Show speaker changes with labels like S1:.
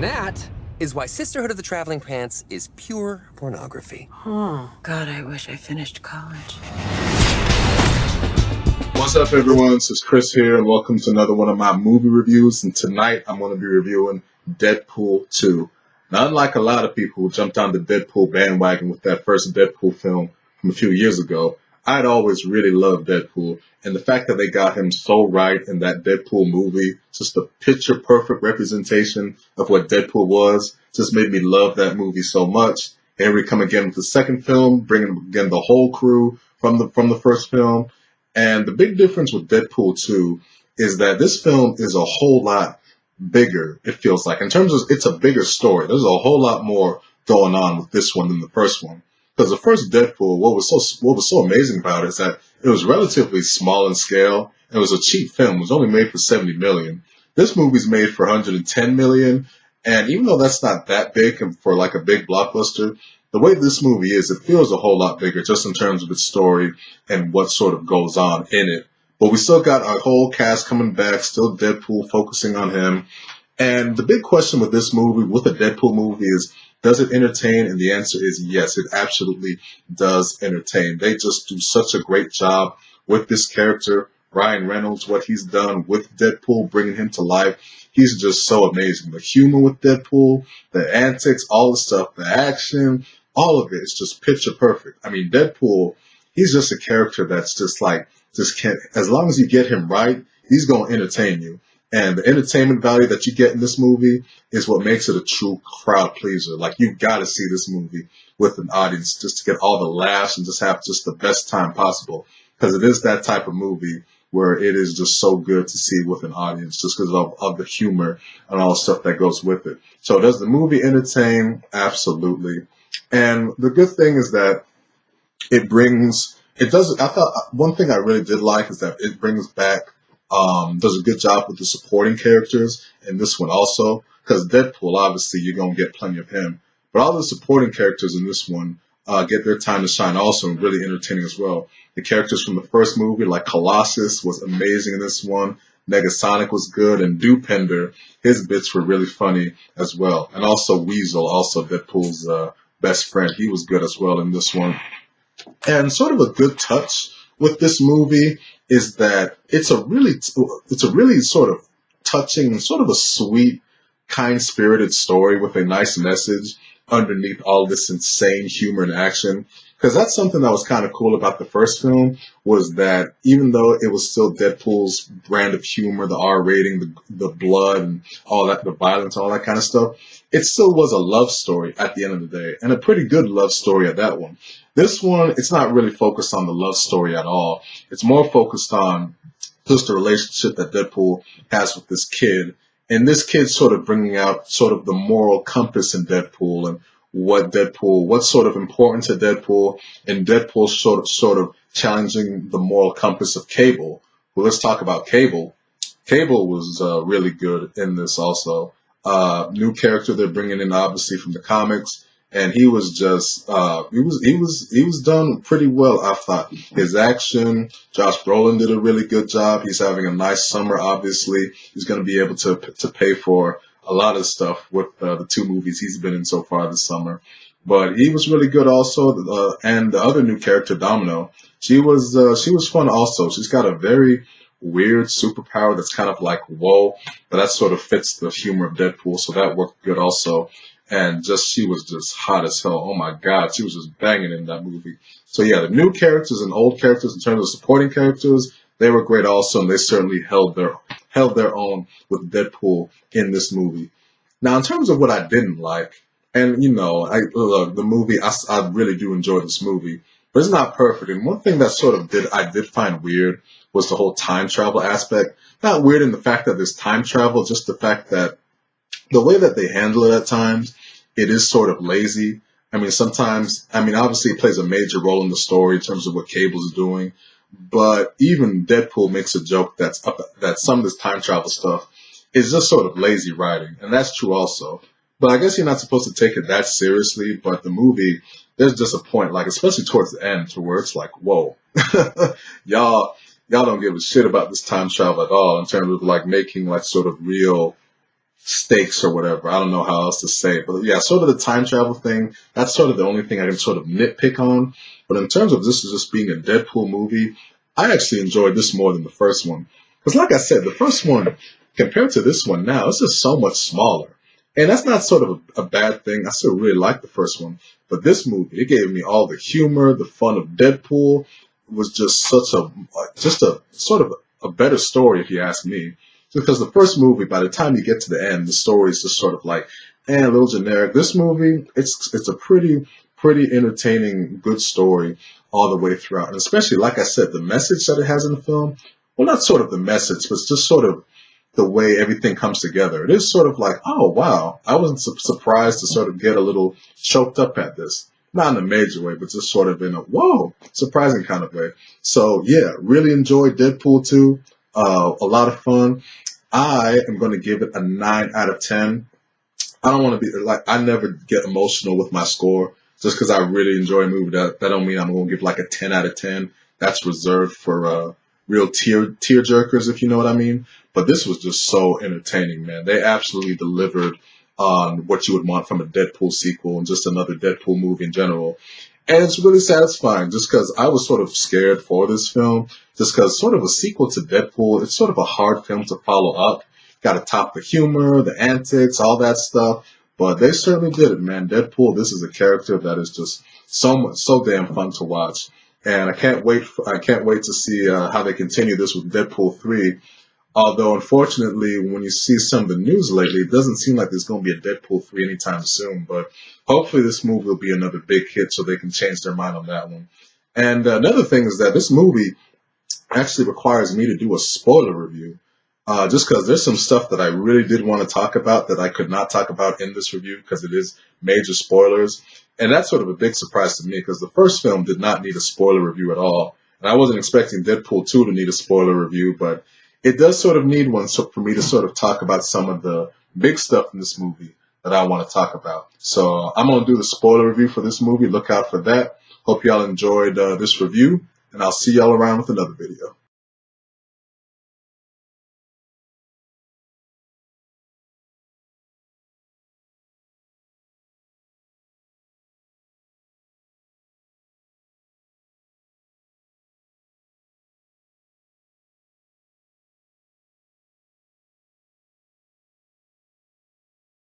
S1: that is why Sisterhood of the Traveling Pants is pure pornography.
S2: Oh, God, I wish I finished college.
S3: What's up, everyone? This is Chris here, and welcome to another one of my movie reviews. And tonight, I'm going to be reviewing Deadpool 2. Now, unlike a lot of people who jumped on the Deadpool bandwagon with that first Deadpool film from a few years ago, I'd always really loved Deadpool. And the fact that they got him so right in that Deadpool movie, just a picture-perfect representation of what Deadpool was, just made me love that movie so much. Here we come again with the second film, bringing again the whole crew from the first film. And the big difference with Deadpool 2 is that this film is a whole lot bigger, it feels like. In terms of, it's a bigger story. There's a whole lot more going on with this one than the first one. Because the first Deadpool, what was so amazing about it is that it was relatively small in scale. It was a cheap film. It was only made for $70 million. This movie's made for $110 million. And even though that's not that big for like a big blockbuster, the way this movie is, it feels a whole lot bigger just in terms of its story and what sort of goes on in it. But we still got our whole cast coming back, still Deadpool focusing on him. And the big question with this movie, with a Deadpool movie, is does it entertain? And the answer is yes, it absolutely does entertain. They just do such a great job with this character. Ryan Reynolds, what he's done with Deadpool, bringing him to life. He's just so amazing. The humor with Deadpool, the antics, all the stuff, the action, all of it is just picture perfect. I mean, Deadpool, he's just a character that's just like, just can't, as long as you get him right, he's going to entertain you. And the entertainment value that you get in this movie is what makes it a true crowd pleaser. Like, you've got to see this movie with an audience just to get all the laughs and just have just the best time possible. Because it is that type of movie where it is just so good to see with an audience just because of the humor and all the stuff that goes with it. So does the movie entertain? Absolutely. And the good thing is that I thought one thing I really did like is that it brings back, does a good job with the supporting characters in this one also, because Deadpool, obviously, you're going to get plenty of him. But all the supporting characters in this one get their time to shine also, and really entertaining as well. The characters from the first movie, like Colossus, was amazing in this one. Negasonic was good, and Dupender, his bits were really funny as well. And also Weasel, also Deadpool's best friend, he was good as well in this one. And sort of a good touch with this movie is that it's a really sort of touching, sort of a sweet, kind-spirited story with a nice message underneath all this insane humor and action. Because that's something that was kind of cool about the first film, was that even though it was still Deadpool's brand of humor, the R rating, the blood and all that, the violence, all that kind of stuff, it still was a love story at the end of the day, and a pretty good love story at that one. This one, it's not really focused on the love story at all. It's more focused on just the relationship that Deadpool has with this kid, and this kid sort of bringing out sort of the moral compass in Deadpool and what's sort of important to Deadpool, and Deadpool sort of challenging the moral compass of Cable. Well, let's talk about Cable. Cable was really good in this also. New character they're bringing in, obviously, from the comics, and he was just he was done pretty well, I thought. His action, Josh Brolin did a really good job. He's having a nice summer, obviously. He's going to be able to pay for a lot of stuff with the two movies he's been in so far this summer. But he was really good also. And the other new character, Domino, she was fun also. She's got a very weird superpower that's kind of like, whoa, but that sort of fits the humor of Deadpool, so that worked good also. And she was just hot as hell. Oh my God, she was just banging in that movie. So yeah, the new characters and old characters in terms of supporting characters, they were great also, and they certainly held their own with Deadpool in this movie. Now, in terms of what I didn't like, and the movie, I really do enjoy this movie, but it's not perfect. And one thing that I did find weird was the whole time travel aspect. Not weird in the fact that there's time travel, just the fact that the way that they handle it at times, it is sort of lazy. I mean, obviously it plays a major role in the story in terms of what Cable's doing, but even Deadpool makes a joke that some of this time travel stuff is just sort of lazy writing, and that's true also. But I guess you're not supposed to take it that seriously, but the movie, there's just a point, like especially towards the end, to where it's like, whoa, y'all don't give a shit about this time travel at all in terms of like making like sort of real stakes or whatever. I don't know how else to say it. But yeah, sort of the time travel thing, that's sort of the only thing I can sort of nitpick on. But in terms of this just being a Deadpool movie, I actually enjoyed this more than the first one. Because like I said, the first one, compared to this one now, it's just so much smaller. And that's not sort of a bad thing. I still really like the first one. But this movie, it gave me all the humor, the fun of Deadpool. It was just just a sort of a better story, if you ask me. Because the first movie, by the time you get to the end, the story is just sort of like, a little generic. This movie, it's a pretty entertaining, good story all the way throughout. And especially, like I said, the message that it has in the film, well, not sort of the message, but just sort of the way everything comes together. It is sort of like, oh, wow, I wasn't surprised to sort of get a little choked up at this. Not in a major way, but just sort of in a, whoa, surprising kind of way. So, yeah, really enjoyed Deadpool 2. A lot of fun. I am going to give it a 9 out of 10. I don't want to be like, I never get emotional with my score just because I really enjoy a movie. That don't mean I'm going to give like a 10 out of 10. That's reserved for real tear jerkers, if you know what I mean. But this was just so entertaining, man. They absolutely delivered on what you would want from a Deadpool sequel and just another Deadpool movie in general. And it's really satisfying just because I was sort of scared for this film, just because sort of a sequel to Deadpool, it's sort of a hard film to follow up. Got to top the humor, the antics, all that stuff. But they certainly did it, man. Deadpool, this is a character that is just so damn fun to watch. And I can't wait to see how they continue this with Deadpool 3. Although, unfortunately, when you see some of the news lately, it doesn't seem like there's going to be a Deadpool 3 anytime soon. But hopefully this movie will be another big hit so they can change their mind on that one. And another thing is that this movie actually requires me to do a spoiler review. Just because there's some stuff that I really did want to talk about that I could not talk about in this review because it is major spoilers. And that's sort of a big surprise to me because the first film did not need a spoiler review at all. And I wasn't expecting Deadpool 2 to need a spoiler review, but it does sort of need one for me to sort of talk about some of the big stuff in this movie that I want to talk about. So I'm going to do the spoiler review for this movie. Look out for that. Hope y'all enjoyed this review, and I'll see y'all around with another video.